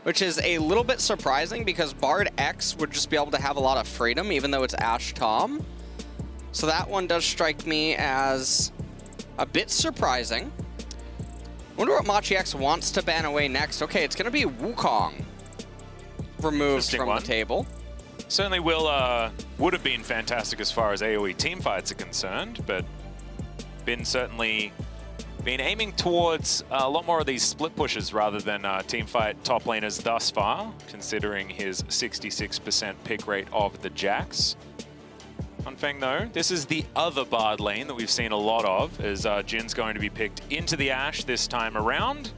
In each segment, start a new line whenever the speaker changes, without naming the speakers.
which is a little bit surprising because Bard X would just be able to have a lot of freedom, even though it's Ashe Tom. So that one does strike me as a bit surprising. Wonder what Machi X wants to ban away next. Okay, it's going to be Wukong removed from the table.
Certainly would have been fantastic as far as AoE teamfights are concerned, but certainly been aiming towards a lot more of these split pushes rather than teamfight top laners thus far, considering his 66% pick rate of the Jax. Huanfeng though, this is the other Bard lane that we've seen a lot of, as Jhin's going to be picked into the Ashe this time around.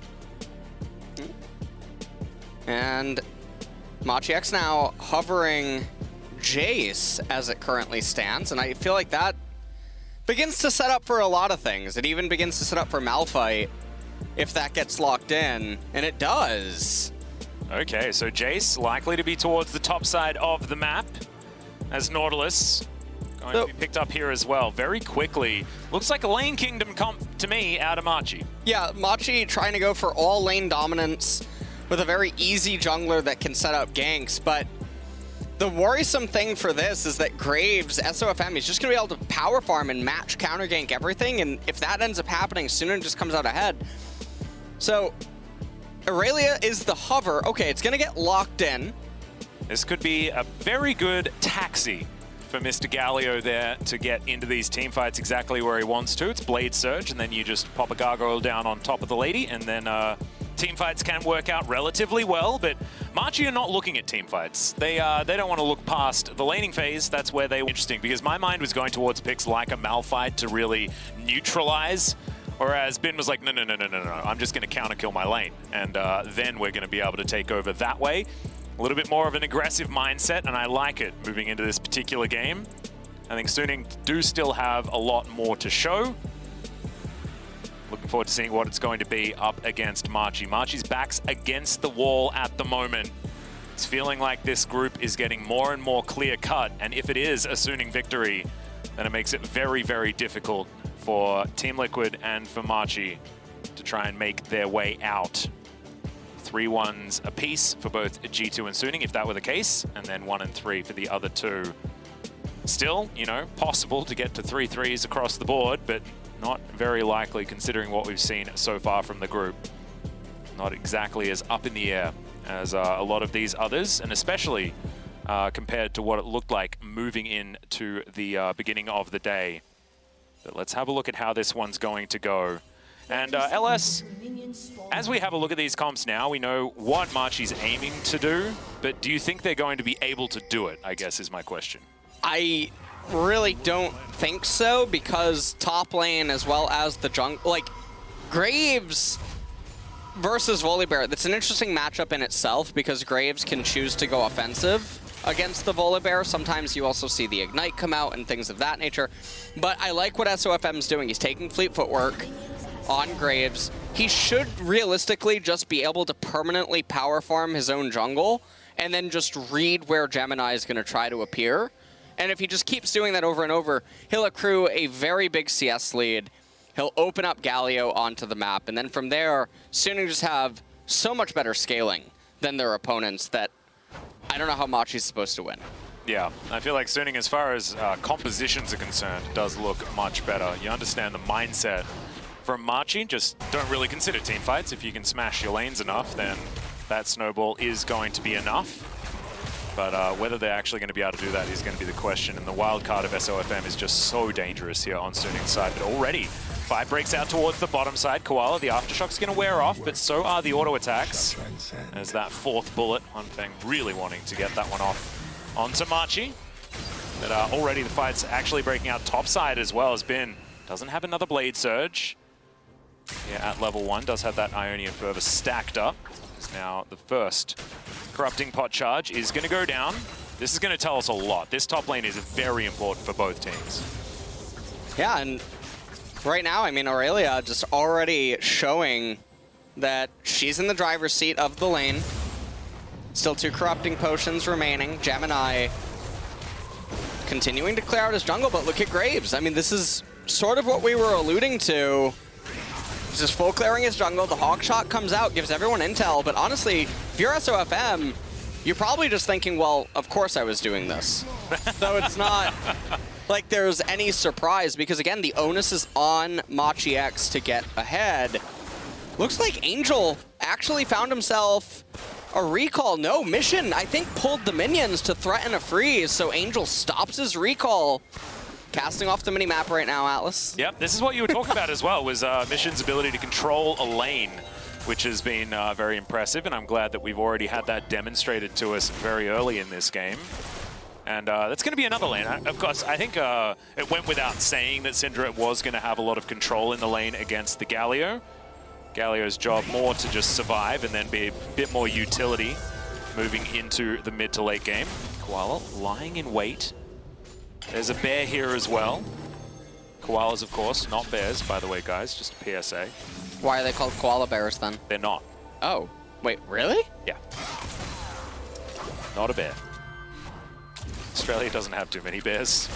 And Machi X now hovering Jayce as it currently stands, and I feel like that begins to set up for a lot of things. It even begins to set up for Malphite if that gets locked in, and it does.
Okay, so Jayce likely to be towards the top side of the map, as Nautilus going to be picked up here as well very quickly. Looks like a lane kingdom comp to me out of Machi.
Yeah, Machi trying to go for all lane dominance with a very easy jungler that can set up ganks, but the worrisome thing for this is that Graves, SofM, is just going to be able to power farm and match counter gank everything, and if that ends up happening, Syndra just comes out ahead. So, Irelia is the hover. Okay, it's going to get locked in.
This could be a very good taxi for Mr. Galio there to get into these teamfights exactly where he wants to. It's Blade Surge, and then you just pop a gargoyle down on top of the lady, and then teamfights can work out relatively well, but Machi are not looking at teamfights. They don't want to look past the laning phase. That's where they were interesting, because my mind was going towards picks like a Malphite to really neutralize, whereas Bin was like, no, I'm just going to counter kill my lane, and then we're going to be able to take over that way. A little bit more of an aggressive mindset, and I like it moving into this particular game. I think Suning do still have a lot more to show. Looking forward to seeing what it's going to be up against Machi. Machi's back's against the wall at the moment. It's feeling like this group is getting more and more clear-cut, and if it is a Suning victory, then it makes it very, very difficult for Team Liquid and for Machi to try and make their way out. 3-1s apiece for both G2 and Suning, if that were the case, and then 1 and 3 for the other two. Still, you know, possible to get to 3 3s across the board, but not very likely considering what we've seen so far from the group. Not exactly as up in the air as a lot of these others, and especially compared to what it looked like moving into the beginning of the day. But let's have a look at how this one's going to go. And LS, as we have a look at these comps now, we know what Machi's aiming to do, but do you think they're going to be able to do it, I guess is my question.
I really don't think so, because top lane as well as the jungle, like Graves versus Volibear, that's an interesting matchup in itself, because Graves can choose to go offensive against the Volibear. Sometimes you also see the Ignite come out and things of that nature. But I like what SofM's doing. He's taking Fleet Footwork on Graves. He should realistically just be able to permanently power farm his own jungle and then just read where Gemini is going to try to appear. And if he just keeps doing that over and over, he'll accrue a very big CS lead. He'll open up Galio onto the map, and then from there, Suning just have so much better scaling than their opponents that I don't know how Machi's supposed to win.
Yeah, I feel like Suning, as far as compositions are concerned, does look much better. You understand the mindset from Machi, just don't really consider team fights. If you can smash your lanes enough, then that snowball is going to be enough. But whether they're actually going to be able to do that is going to be the question. And the wild card of SofM is just so dangerous here on Suning's side. But already, fight breaks out towards the bottom side. Koala, the Aftershock's going to wear off, but so are the auto attacks. As that fourth bullet, Huanfeng really wanting to get that one off onto Machi. But already the fight's actually breaking out top side as well, as Bin doesn't have another Blade Surge. Yeah, at level 1, does have that Ionian Fervor stacked up. It's now the first Corrupting Pot Charge is going to go down. This is going to tell us a lot. This top lane is very important for both teams.
Yeah, and right now, I mean, Irelia just already showing that she's in the driver's seat of the lane. Still 2 Corrupting Potions remaining. Gemini continuing to clear out his jungle, but look at Graves. I mean, this is sort of what we were alluding to He's just full clearing his jungle. The hog shot comes out, gives everyone intel. But honestly, if you're SofM, you're probably just thinking, well, of course I was doing this. So it's not like there's any surprise because, again, the onus is on Machi X to get ahead. Looks like Angel actually found himself a recall. No, Mission, I think, pulled the minions to threaten a freeze, so Angel stops his recall. Casting off the mini-map right now, Atlas.
Yep, this is what you were talking about as well, was Mission's ability to control a lane, which has been very impressive, and I'm glad that we've already had that demonstrated to us very early in this game. And that's going to be another lane. Of course, I think it went without saying that Syndra was going to have a lot of control in the lane against the Galio. Galio's job more to just survive and then be a bit more utility moving into the mid to late game. Koala lying in wait. There's a bear here as well. Koalas, of course, not bears, by the way, guys, just a PSA.
Why are they called koala bears then?
They're not.
Oh, wait, really?
Yeah. Not a bear. Australia doesn't have too many bears.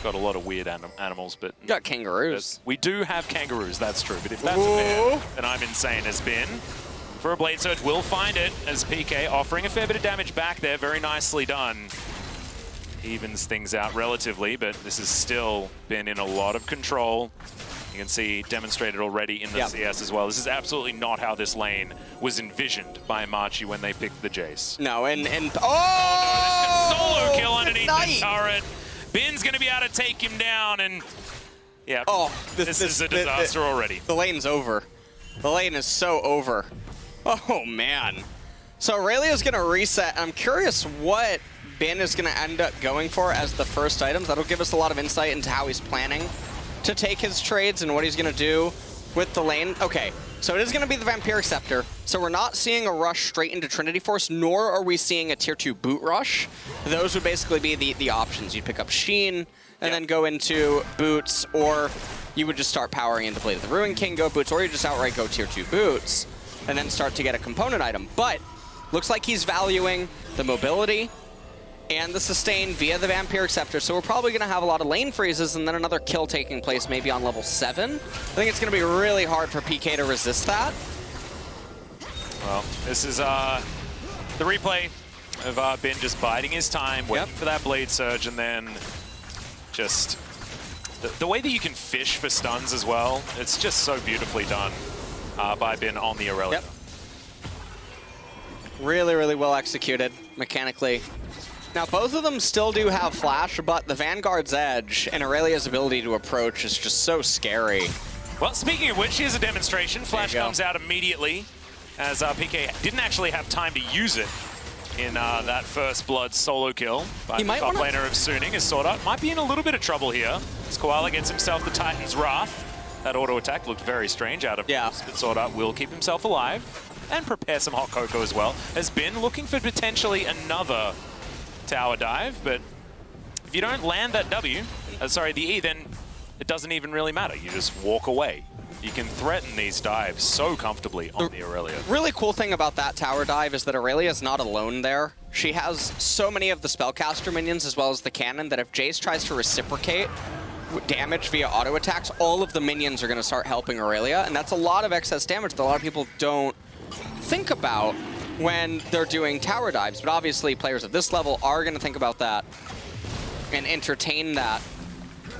Got a lot of weird animals, but...
You got kangaroos.
We do have kangaroos, that's true. But if that's a bear, then I'm insane as Bin. For a Blade Surge, we'll find it as PK offering a fair bit of damage back there. Very nicely done. Evens things out relatively, but this has still been in a lot of control. You can see demonstrated already in the CS as well. This is absolutely not how this lane was envisioned by Machi when they picked the Jayce.
No, and
oh! No, this solo kill underneath the turret. Bin's going to be able to take him down, and yeah, this is a disaster already.
The lane's over. The lane is so over. Oh, man. So Irelia's going to reset. I'm curious what Bin is going to end up going for as the first items. That'll give us a lot of insight into how he's planning to take his trades and what he's going to do with the lane. Okay, so it is going to be the Vampiric Scepter. So we're not seeing a rush straight into Trinity Force, nor are we seeing a tier 2 boot rush. Those would basically be the options. You'd pick up Sheen and then go into boots, or you would just start powering into Blade of the Ruin King, go boots, or you just outright go tier 2 boots and then start to get a component item. But looks like he's valuing the mobility and the sustain via the Vampiric Scepter, so we're probably going to have a lot of lane freezes and then another kill taking place maybe on level 7. I think it's going to be really hard for PK to resist that.
Well, this is the replay of Bin just biding his time, waiting for that Blade Surge, and then just the way that you can fish for stuns as well, it's just so beautifully done by Bin on the Irelia.
Yep. Really, really well executed mechanically. Now, both of them still do have flash, but the Vanguard's edge and Irelia's ability to approach is just so scary.
Well, speaking of which, here's a demonstration. Flash comes out immediately, as PK didn't actually have time to use it in that first blood solo kill by the top laner of Suning. As SwordArt might be in a little bit of trouble here, as Koala gets himself the Titan's Wrath. That auto attack looked very strange out of this, but SwordArt will keep himself alive and prepare some hot cocoa as well. Has been looking for potentially another tower dive, but if you don't land that the E, then it doesn't even really matter. You just walk away. You can threaten these dives so comfortably on the Irelia.
Really cool thing about that tower dive is that Irelia is not alone there. She has so many of the spellcaster minions as well as the cannon that if Jayce tries to reciprocate damage via auto attacks, all of the minions are going to start helping Irelia, and that's a lot of excess damage that a lot of people don't think about when they're doing tower dives, but obviously players at this level are going to think about that and entertain that.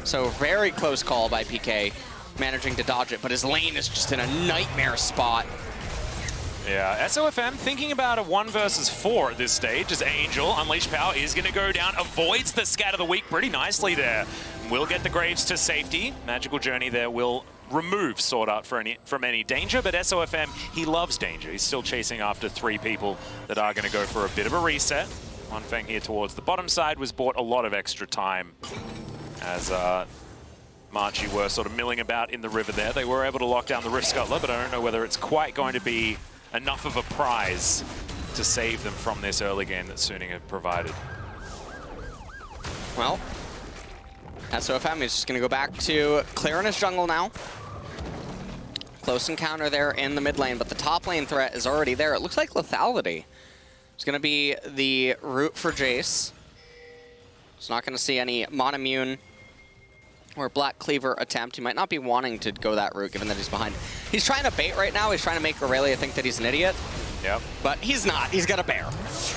So very close call by PK, managing to dodge it, but his lane is just in a nightmare spot.
Yeah, SofM thinking about a 1 versus 4 at this stage as Angel, Unleash Power is going to go down, avoids the Scatter the Weak pretty nicely there. Will get the Graves to safety. Magical Journey there will remove SwordArt from any danger, but SofM, he loves danger. He's still chasing after 3 people that are going to go for a bit of a reset. Huanfeng here towards the bottom side was bought a lot of extra time as Machi were sort of milling about in the river there. They were able to lock down the Rift Scuttler, but I don't know whether it's quite going to be enough of a prize to save them from this early game that Suning had provided.
Well, SofM is just going to go back to clearing his jungle now. Close encounter there in the mid lane, but the top lane threat is already there. It looks like lethality is going to be the route for Jayce. He's not going to see any Monomune or Black Cleaver attempt. He might not be wanting to go that route, given that he's behind. He's trying to bait right now. He's trying to make Irelia think that he's an idiot.
Yep.
But he's not. He's got a bear.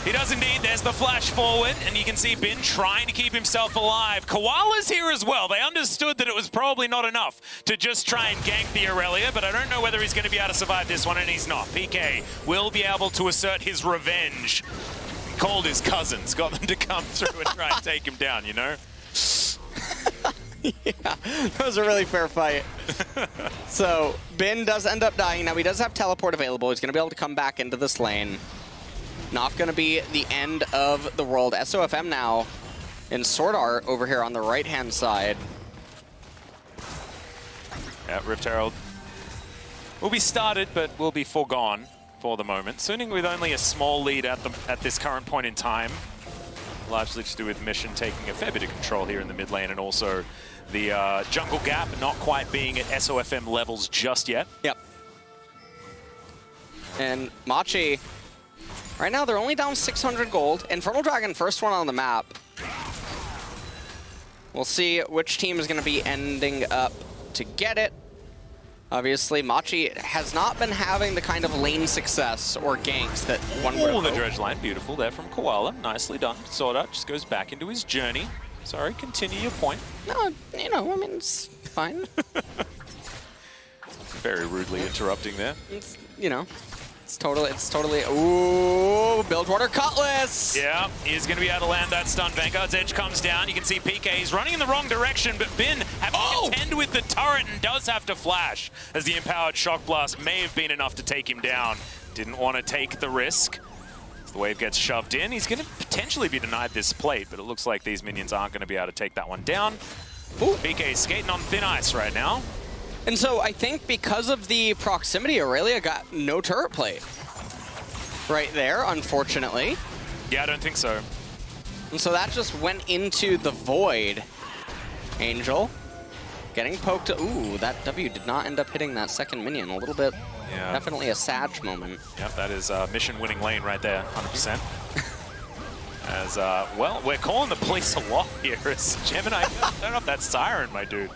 He does indeed. There's the flash forward, and you can see Bin trying to keep himself alive. Koala's here as well. They understood that it was probably not enough to just try and gank the Irelia, but I don't know whether he's going to be able to survive this one, and he's not. PK will be able to assert his revenge. He called his cousins, got them to come through and try and take him down, you know?
Yeah, that was a really fair fight. So, Bin does end up dying. Now, he does have teleport available. He's going to be able to come back into this lane. Not going to be the end of the world. SofM now in SwordArt over here on the right-hand side.
Yeah, Rift Herald will be started, but will be foregone for the moment. Sooning with only a small lead at this current point in time. Largely to do with Mission taking a fair bit of control here in the mid lane, and also the jungle gap not quite being at SofM levels just yet.
Yep. And Machi, right now they're only down 600 gold. Infernal Dragon, first one on the map. We'll see which team is going to be ending up to get it. Obviously, Machi has not been having the kind of lane success or ganks that one would have
Oh, the
hoped.
dredge line, beautiful there from Koala. Nicely done. SwordArt just goes back into his journey. Sorry, continue your point.
No, you know, I mean, it's fine.
Very rudely interrupting there.
It's, you know, it's totally, ooh, Bilgewater Cutlass!
Yeah, he's going to be able to land that stun. Vanguard's edge comes down. You can see PK, he's running in the wrong direction, but Bin having to contend with the turret and does have to flash, as the empowered shock blast may have been enough to take him down. Didn't want to take the risk. As the wave gets shoved in, he's going to potentially be denied this plate, but it looks like these minions aren't going to be able to take that one down. Ooh, PK is skating on thin ice right now.
And so I think because of the proximity, Irelia got no turret plate right there, unfortunately.
Yeah, I don't think so.
And so that just went into the void. Angel getting poked. Ooh, that W did not end up hitting that second minion. A little bit, definitely a Sag moment.
Yep, that is mission-winning lane right there, 100%. As, well, we're calling the police a lot here. As Gemini, turn off that siren, my dude.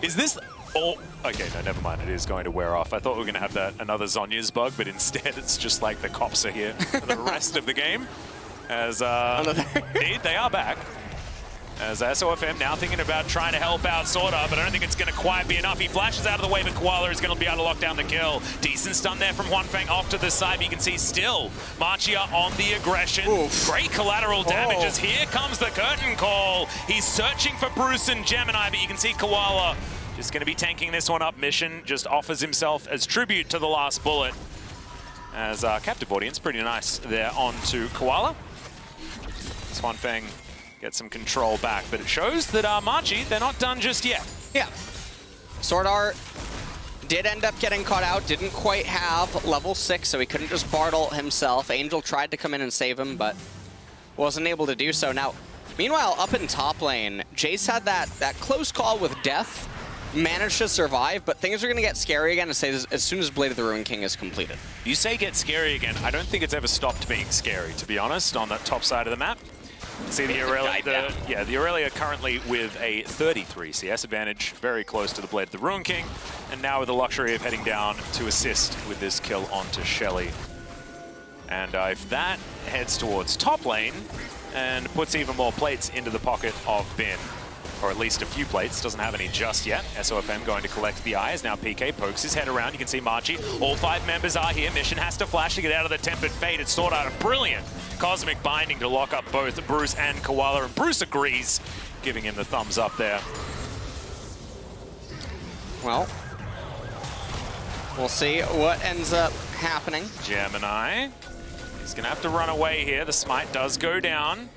Is this... Oh, okay, no, never mind. It is going to wear off. I thought we were going to have that another Zonya's bug, but instead it's just like the cops are here for the rest of the game. As, indeed, they are back. As SofM now thinking about trying to help out SwordArt, but I don't think it's going to quite be enough. He flashes out of the way, but Koala is going to be able to lock down the kill. Decent stun there from Huanfeng off to the side, but you can see still Machi on the aggression. Oof. Great collateral damage as here comes the curtain call. He's searching for Bruce and Gemini, but you can see Koala just going to be tanking this one up. Mission just offers himself as tribute to the last bullet. As captive audience, pretty nice there onto Koala. Huanfeng gets some control back, but it shows that Machi, they're not done just yet.
Yeah. SwordArt did end up getting caught out, didn't quite have level 6, so he couldn't just Bartle himself. Angel tried to come in and save him, but wasn't able to do so. Now, meanwhile, up in top lane, Jayce had that close call with death, managed to survive, but things are going to get scary again as soon as Blade of the Ruin King is completed.
You say get scary again. I don't think it's ever stopped being scary, to be honest, on that top side of the map. See the Irelia, the Irelia currently with a 33 CS advantage, very close to the Blade of the Ruin King, and now with the luxury of heading down to assist with this kill onto Shelly. And if that heads towards top lane and puts even more plates into the pocket of Bin, or at least a few plates, doesn't have any just yet. SofM going to collect the eyes. Now PK pokes his head around. You can see Machi. All 5 members are here. Mission has to flash to get out of the Tempered Fate. It's SwordArt a brilliant cosmic binding to lock up both Bruce and Koala, and Bruce agrees, giving him the thumbs up there.
Well, we'll see what ends up happening.
Gemini, he's going to have to run away here. The smite does go down,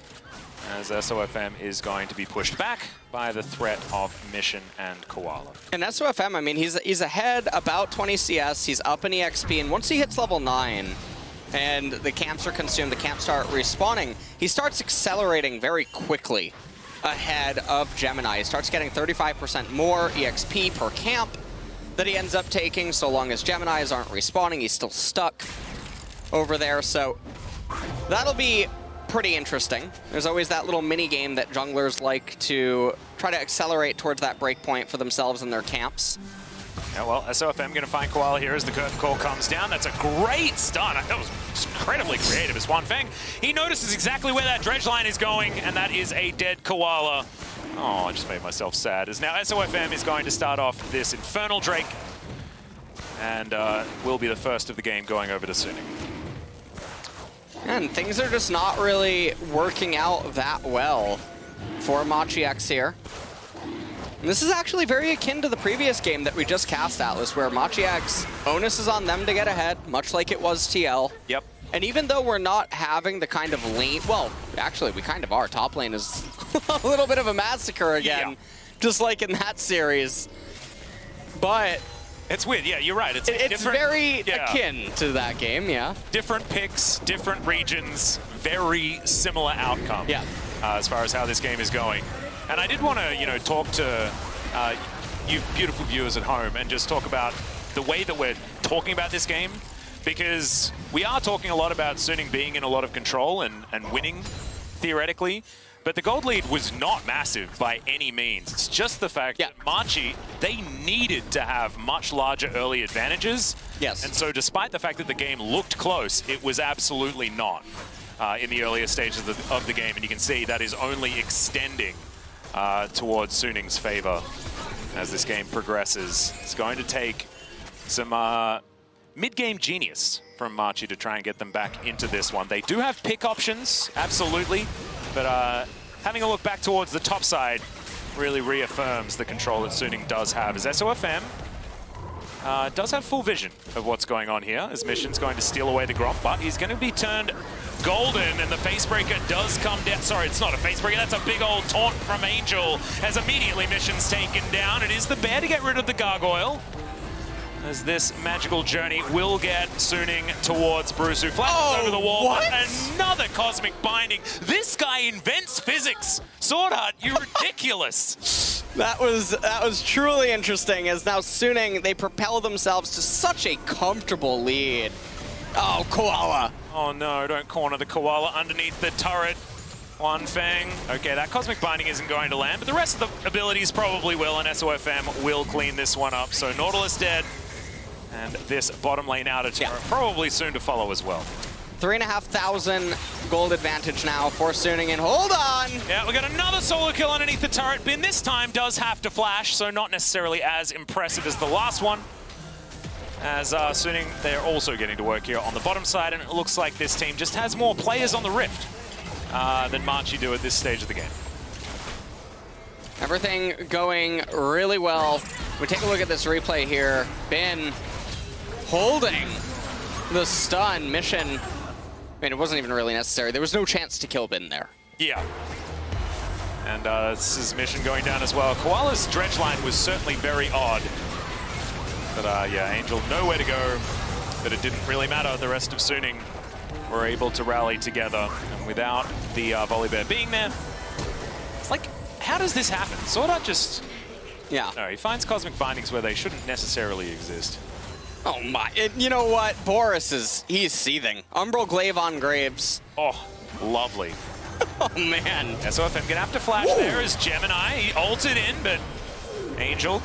as SofM is going to be pushed back by the threat of Mission and Koala.
And SofM, I mean, he's ahead about 20 CS, he's up in EXP, and once he hits level 9, and the camps are consumed, the camps start respawning, he starts accelerating very quickly ahead of Gemini. He starts getting 35% more EXP per camp that he ends up taking, so long as Geminis aren't respawning. He's still stuck over there, so that'll be pretty interesting. There's always that little mini game that junglers like to try to accelerate towards that breakpoint for themselves in their camps.
Yeah, well, SofM going to find Koala here as the curtain call comes down. That's a great stun. That was incredibly creative as Huanfeng. He notices exactly where that dredge line is going, and that is a dead Koala. Oh, I just made myself sad. As now SofM is going to start off this Infernal Drake, and will be the first of the game going over to Suning.
And things are just not really working out that well for Machi X here. And this is actually very akin to the previous game that we just cast, Atlas, where Machi X, onus is on them to get ahead, much like it was TL.
Yep.
And even though we're not having the kind of lane, well, actually we kind of are. Top lane is a little bit of a massacre again, just like in that series. But
it's weird, yeah, you're right.
It's very akin to that game, yeah.
Different picks, different regions, very similar outcome.
Yeah.
As far as how this game is going. And I did want to, talk to you beautiful viewers at home and just talk about the way that we're talking about this game, because we are talking a lot about Suning being in a lot of control and winning, theoretically, but the gold lead was not massive by any means. It's just the fact that Machi, they needed to have much larger early advantages.
Yes.
And so despite the fact that the game looked close, it was absolutely not in the earlier stages of the game. And you can see that is only extending towards Suning's favor as this game progresses. It's going to take some mid-game genius from Machi to try and get them back into this one. They do have pick options, absolutely, but having a look back towards the top side really reaffirms the control that Suning does have, as SofM does have full vision of what's going on here, as Mission's going to steal away the Gromp, but he's going to be turned golden, and the Facebreaker does come down. Sorry, it's not a Facebreaker, that's a big old taunt from Angel, as immediately Mission's taken down. It is the bear to get rid of the Gargoyle, as this magical journey will get Suning towards Bruce, who flashes over the wall.
What?
Another Cosmic Binding. This guy invents physics. SwordArt, you're ridiculous.
That was truly interesting, as now Suning, they propel themselves to such a comfortable lead. Oh, Koala.
Oh no, don't corner the Koala underneath the turret. Huanfeng. Okay, that Cosmic Binding isn't going to land, but the rest of the abilities probably will, and SofM will clean this one up. So Nautilus dead, and this bottom lane outer turret probably soon to follow as well.
3,500 gold advantage now for Suning, and hold on!
Yeah, we got another solo kill underneath the turret. Bin this time does have to flash, so not necessarily as impressive as the last one. As Suning, they're also getting to work here on the bottom side, and it looks like this team just has more players on the Rift than Machi do at this stage of the game.
Everything going really well. We take a look at this replay here. Bin holding the stun. Mission, I mean, it wasn't even really necessary. There was no chance to kill Bin there.
Yeah. And this is Mission going down as well. Koala's dredge line was certainly very odd. But yeah, Angel nowhere to go, but it didn't really matter. The rest of Suning were able to rally together, and without the Volibear being there, it's like, how does this happen? SwordArt just, no, he finds Cosmic Bindings where they shouldn't necessarily exist.
Oh my, you know what? Boris he's seething. Umbral Glaive on Graves.
Oh, lovely.
Oh man.
SofM gonna have to flash there as Gemini. He ulted in, but Angel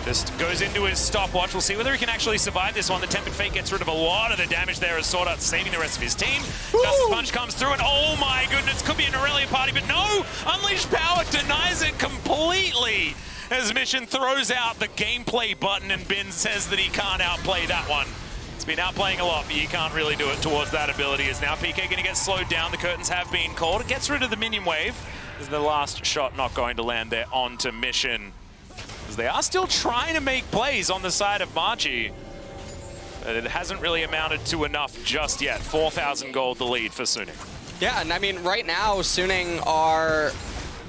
just goes into his stopwatch. We'll see whether he can actually survive this one. The Tempered Fate gets rid of a lot of the damage there as SwordArt saving the rest of his team. Justice Punch comes through, and oh my goodness, could be an Irelia party, but no! Unleashed Power denies it completely as Mission throws out the gameplay button, and Bin says that he can't outplay that one. He's been outplaying a lot, but you can't really do it towards that ability. Is now PK going to get slowed down. The curtains have been called. It gets rid of the minion wave. Is the last shot not going to land there onto Mission? They are still trying to make plays on the side of Machi, but it hasn't really amounted to enough just yet. 4,000 gold the lead for Suning.
Yeah, and I mean, right now, Suning are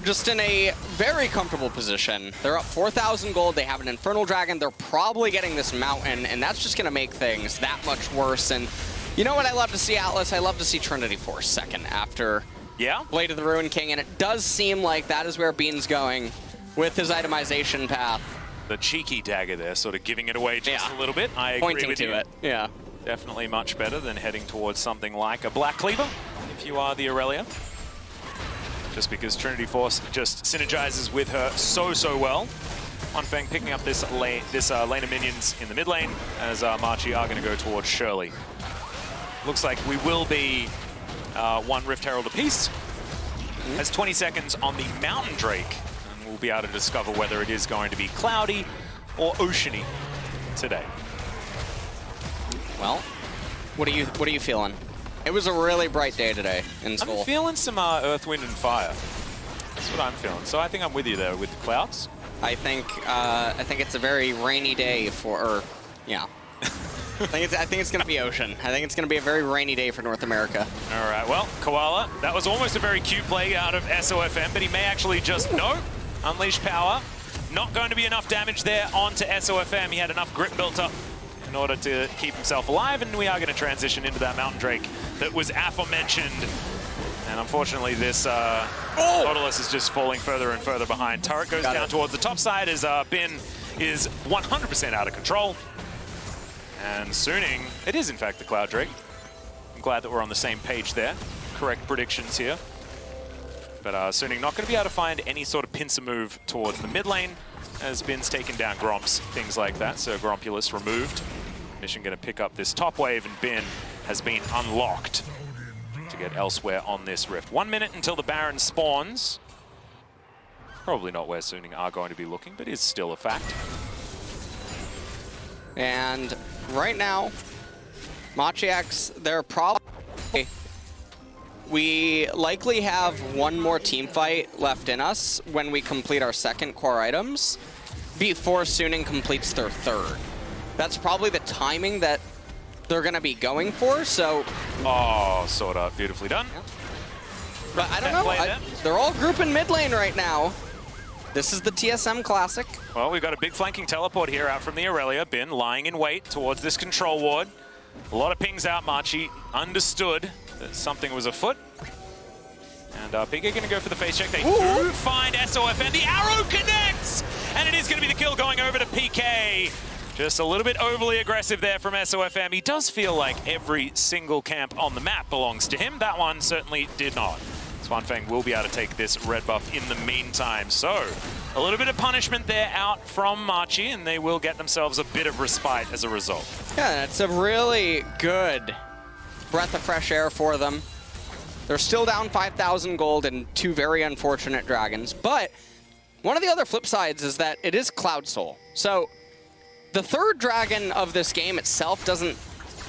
just in a very comfortable position. They're up 4,000 gold, they have an Infernal Dragon, they're probably getting this mountain, and that's just gonna make things that much worse. And you know what I love to see, Atlas? I love to see Trinity Force second after Blade of the Ruin King, and it does seem like that is where Bean's going with his itemization path.
The cheeky dagger there, sort of giving it away just a little bit. I agree
Pointing
with
to
you.
it,
Definitely much better than heading towards something like a Black Cleaver. If if you are the Irelia. Just because Trinity Force just synergizes with her so well. Huanfeng picking up this lane of minions in the mid lane as Machi are going to go towards Shirley. Looks like we will be one Rift Herald apiece. Has 20 seconds on the Mountain Drake, and we'll be able to discover whether it is going to be cloudy or oceany today.
Well, what are you feeling? It was a really bright day today in school.
I'm feeling some Earth, Wind, and Fire. That's what I'm feeling. So I think I'm with you there with the clouds.
I think it's a very rainy day for, yeah. I think it's going to be ocean. I think it's going to be a very rainy day for North America.
All right, well, Koala, that was almost a very cute play out of SofM, but he may actually just, no, unleash power. Not going to be enough damage there onto SofM. He had enough grip built up in order to keep himself alive, and we are going to transition into that Mountain Drake that was aforementioned. And unfortunately, this Nautilus is just falling further and further behind. Turret goes down towards the top side as Bin is 100% out of control. And Suning, it is in fact the Cloud Drake. I'm glad that we're on the same page there. Correct predictions here. But Suning not going to be able to find any sort of pincer move towards the mid lane as Bin's taken down Gromps, things like that. So Grompulus removed. Mission going to pick up this top wave, and Bin has been unlocked to get elsewhere on this rift. 1 minute until the Baron spawns. Probably not where Suning are going to be looking, but is still a fact.
And right now, Machi X, they're probably... We likely have one more team fight left in us when we complete our second core items before Suning completes their third. That's probably the timing that they're going to be going for, so...
Oh, SwordArt, beautifully done.
Yeah. But I don't know, they're all grouping mid lane right now. This is the TSM Classic.
Well, we've got a big flanking teleport here out from the Irelia. Bin lying in wait towards this control ward. A lot of pings out. Machi understood that something was afoot. And Big are going to go for the face check. They do find SofM. The arrow connects! And it is going to be the kill going over to PK. Just a little bit overly aggressive there from SofM. He does feel like every single camp on the map belongs to him. That one certainly did not. Huanfeng will be able to take this red buff in the meantime. So, a little bit of punishment there out from Machi, and they will get themselves a bit of respite as a result.
Yeah, it's a really good breath of fresh air for them. They're still down 5,000 gold and 2 very unfortunate dragons, but one of the other flip sides is that it is Cloud Soul. So, the third dragon of this game itself doesn't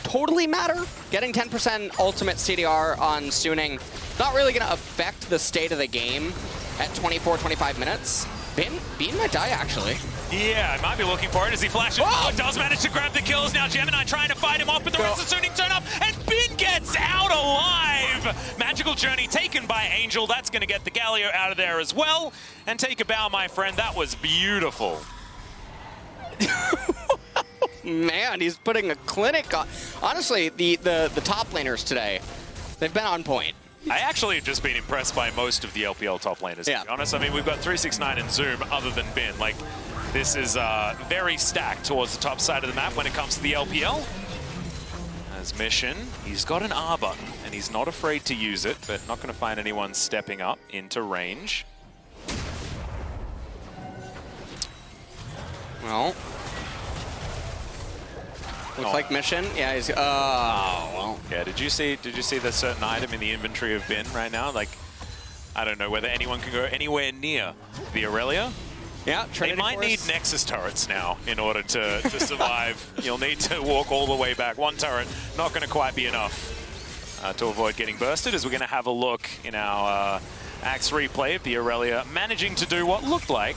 totally matter. Getting 10% ultimate CDR on Suning, not really going to affect the state of the game at 24, 25 minutes. Bin might die, actually.
Yeah, I might be looking for it as he flashes. Oh, does manage to grab the kills. Now Gemini trying to fight him off, but the rest of Suning turn up, and Bin gets out alive! Magical Journey taken by Angel. That's going to get the Galio out of there as well. And take a bow, my friend. That was beautiful.
Man, he's putting a clinic on. Honestly, the top laners today, they've been on point.
I actually have just been impressed by most of the LPL top laners, to be honest. I mean, we've got 369 and Zoom other than Bin. Like, this is very stacked towards the top side of the map when it comes to the LPL. As Mission, he's got an R button, and he's not afraid to use it, but not going to find anyone stepping up into range.
Well, looks like Mission. Yeah, he's. Oh well.
Yeah. Did you see the certain item in the inventory of Bin right now? Like, I don't know whether anyone can go anywhere near the Irelia.
Yeah,
they might need Nexus turrets now in order to survive. You'll need to walk all the way back. One turret, not going to quite be enough to avoid getting bursted, as we're going to have a look in our Axe replay of the Irelia managing to do what looked like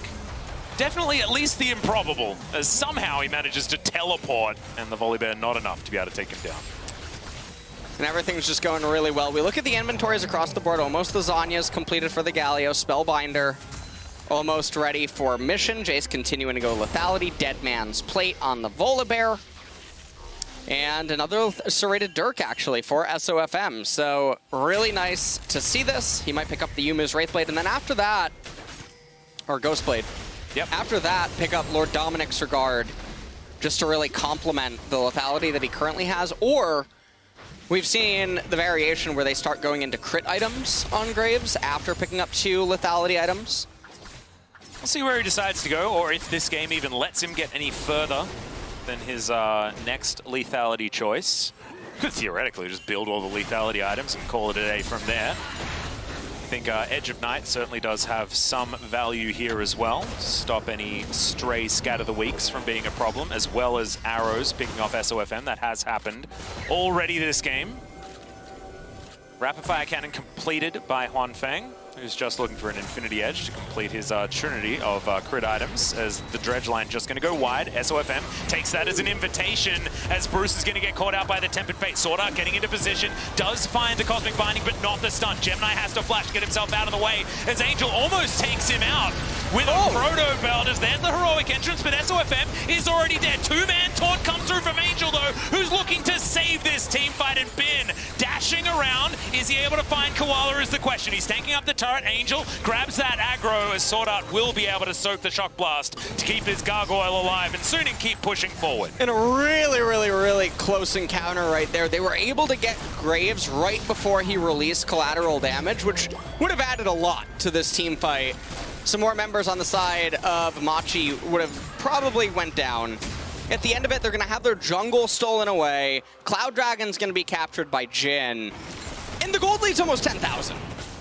definitely at least the improbable, as somehow he manages to teleport, and the Volibear not enough to be able to take him down.
And everything's just going really well. We look at the inventories across the board. Almost the Zanya's completed for the Galio. Spellbinder almost ready for Mission. Jayce continuing to go Lethality. Dead Man's Plate on the Volibear. And another serrated Dirk, actually, for SofM. So really nice to see this. He might pick up the Yumu's Wraithblade. And then after that, or Ghostblade.
Yep.
After that, pick up Lord Dominic's Regard just to really complement the lethality that he currently has, or We've seen the variation where they start going into crit items on Graves after picking up 2 lethality items.
We'll see where he decides to go, or if this game even lets him get any further than his next lethality choice. Could theoretically just build all the lethality items and call it a day from there. I think Edge of Night certainly does have some value here as well. Stop any stray Scatter the Weaks from being a problem, as well as arrows picking off SofM. That has happened already this game. Rapid Fire Cannon completed by Huanfeng, who's just looking for an Infinity Edge to complete his trinity of crit items, as the dredge line just going to go wide. SofM takes that as an invitation, as Bruce is going to get caught out by the Tempered Fate. SwordArt getting into position, does find the Cosmic Binding, but not the stun. Gemini has to flash to get himself out of the way, as Angel almost takes him out with a Proto Belt, as there's the heroic entrance, but SofM is already dead. 2-man taunt comes through from Angel, though, who's looking to save this team fight, and Bin dashing around. Is he able to find Koala is the question. He's tanking up the turret. Angel grabs that aggro, as SwordArt will be able to soak the Shock Blast to keep his Gargoyle alive and soon keep pushing forward.
In a really close encounter right there, they were able to get Graves right before he released collateral damage, which would have added a lot to this team fight. Some more members on the side of Machi would have probably went down. At the end of it, they're going to have their jungle stolen away. Cloud Dragon's going to be captured by Jhin. And the gold lead's almost 10,000.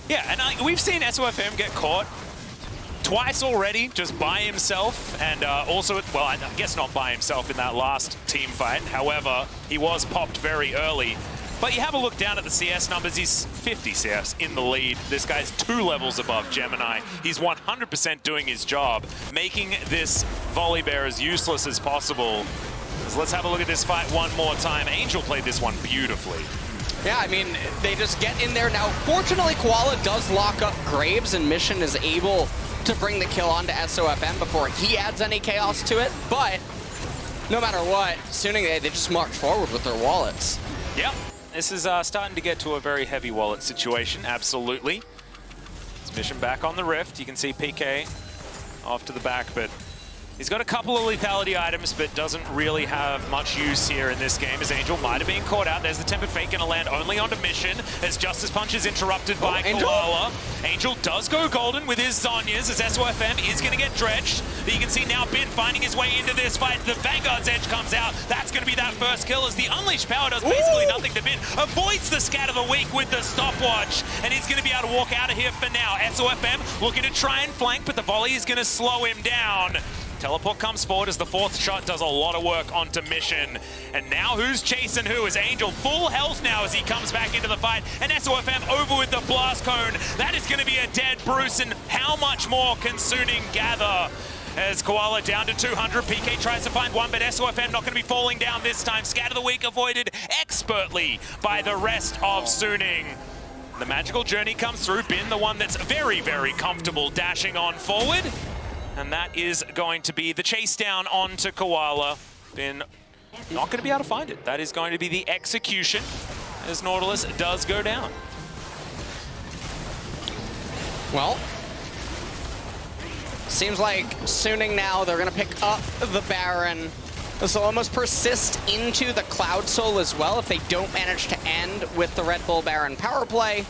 Yeah, and we've seen SofM get caught twice already, just by himself, and also, well, I guess not by himself in that last team fight. However, he was popped very early. But you have a look down at the CS numbers, he's 50 CS in the lead. This guy's 2 levels above Gemini. He's 100% doing his job, making this Volibear as useless as possible. So let's have a look at this fight one more time. Angel played this one beautifully.
Yeah, I mean, they just get in there. Now, fortunately, Koala does lock up Graves, and Mission is able to bring the kill onto SofM before he adds any chaos to it. But no matter what, Suning, they just march forward with their wallets.
Yep. This is starting to get to a very heavy wallet situation, absolutely. It's Mission back on the Rift. You can see PK off to the back, but he's got a couple of lethality items, but doesn't really have much use here in this game, as Angel might have been caught out. There's the Tempered Fate going to land only onto Mission, as Justice Punch is interrupted by Koala. Angel does go golden with his Zhonyas, as SofM is going to get dredged. But you can see now Bin finding his way into this fight. The Vanguard's Edge comes out. That's going to be that first kill, as the Unleashed Power does basically nothing to Bin. Avoids the Scatter the Weak with the stopwatch, and he's going to be able to walk out of here for now. SofM looking to try and flank, but the volley is going to slow him down. Teleport comes forward as the 4th shot does a lot of work onto Mission. And now who's chasing who? Is Angel full health now as he comes back into the fight. And SofM over with the Blast Cone. That is going to be a dead Bruce. And how much more can Suning gather? As Koala down to 200. PK tries to find one, but SofM not going to be falling down this time. Scatter the Weak avoided expertly by the rest of Suning. The magical journey comes through. Bin, the one that's very comfortable dashing on forward. And that is going to be the chase down onto Koala. Bin not going to be able to find it. That is going to be the execution as Nautilus does go down.
Well, seems like Suning now, they're going to pick up the Baron. This will almost persist into the Cloud Soul as well if they don't manage to end with the Red Bull Baron power play.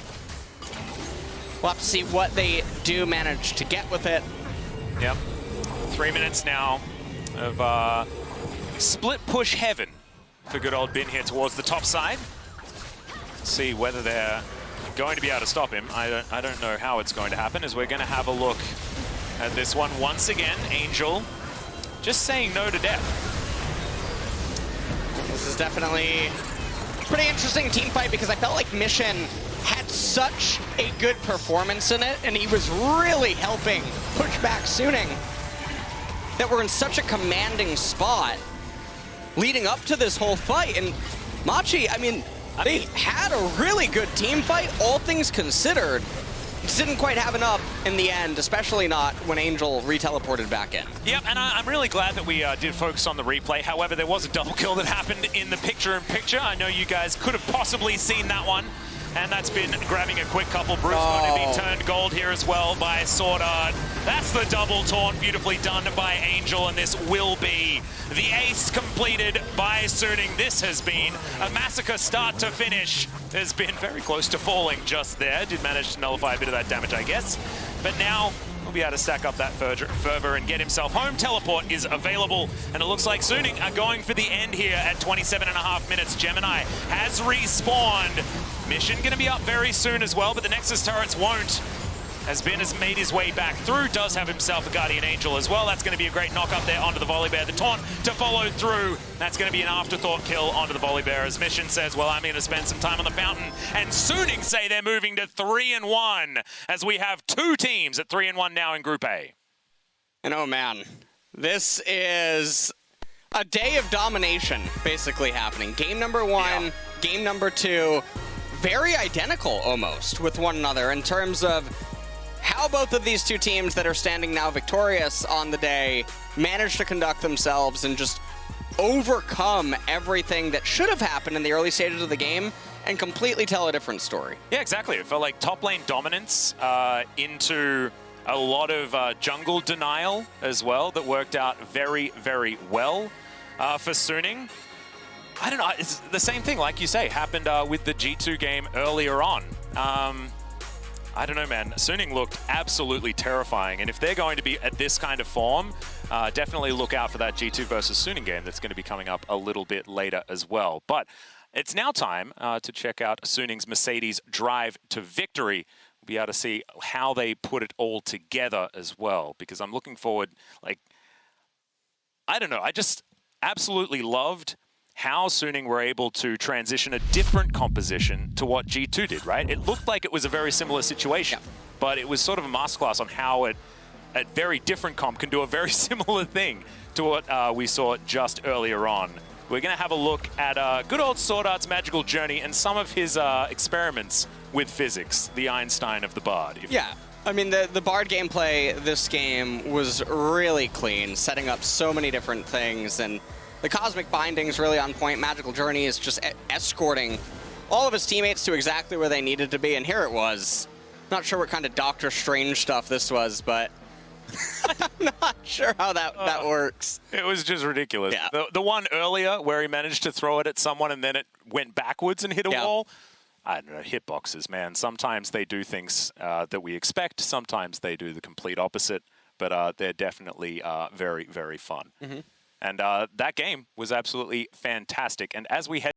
We'll have to see what they do manage to get with it.
Yep. 3 minutes now of split push heaven for good old Bin here towards the top side. See whether they're going to be able to stop him. I don't know how it's going to happen, as we're going to have a look at this one once again. Angel just saying no to death.
This is definitely a pretty interesting team fight, because I felt like Mission had such a good performance in it, and he was really helping push back Suning, that we're in such a commanding spot leading up to this whole fight. And Machi, I mean, they had a really good team fight, all things considered. Just didn't quite have enough in the end, especially not when Angel re-teleported back in.
Yep, and I'm really glad that we did focus on the replay. However, there was a double kill that happened in the picture-in-picture. I know you guys could have possibly seen that one. And that's been grabbing a quick couple. Bruce going to be turned gold here as well by SwordArt. That's the double taunt, beautifully done by Angel, and this will be the ace completed by Suning. This has been a massacre start to finish. Has been very close to falling just there. Did manage to nullify a bit of that damage, I guess. But now he'll be able to stack up that fervor and get himself home. Teleport is available, and it looks like Suning are going for the end here at 27.5 minutes. Gemini has respawned. Mission going to be up very soon as well, but the Nexus turrets won't. Has made his way back through, does have himself a Guardian Angel as well. That's going to be a great knock up there onto the Volibear. The taunt to follow through. That's going to be an afterthought kill onto the Volibear as Mission says, well, I'm going to spend some time on the fountain. And Suning say they're moving to 3-1 as we have two teams at 3-1 now in Group A.
And oh man, this is a day of domination basically happening. Game number one, game number two, very identical almost with one another in terms of how both of these two teams that are standing now victorious on the day managed to conduct themselves and just overcome everything that should have happened in the early stages of the game and completely tell a different story.
Yeah, exactly. It felt like top lane dominance into a lot of jungle denial as well that worked out very, very well for Suning. I don't know, it's the same thing, like you say, happened with the G2 game earlier on. I don't know, man. Suning looked absolutely terrifying, and if they're going to be at this kind of form, definitely look out for that G2 versus Suning game that's going to be coming up a little bit later as well. But it's now time to check out Suning's Mercedes drive to victory. We'll be able to see how they put it all together as well, because I'm looking forward, like, I don't know, I just absolutely loved how Suning were able to transition a different composition to what G2 did, right? It looked like it was a very similar situation, but it was sort of a masterclass on how a very different comp can do a very similar thing to what we saw just earlier on. We're going to have a look at good old SwordArt's magical journey and some of his experiments with physics, the Einstein of the Bard.
Yeah. I mean, the Bard gameplay this game was really clean, setting up so many different things, and the Cosmic Binding's really on point. Magical Journey is just escorting all of his teammates to exactly where they needed to be, and here it was. Not sure what kind of Doctor Strange stuff this was, but I'm not sure how that works.
It was just ridiculous.
Yeah.
The one earlier where he managed to throw it at someone and then it went backwards and hit a wall. I don't know, hitboxes, man. Sometimes they do things that we expect. Sometimes they do the complete opposite, but they're definitely very, very fun. And that game was absolutely fantastic. And as we head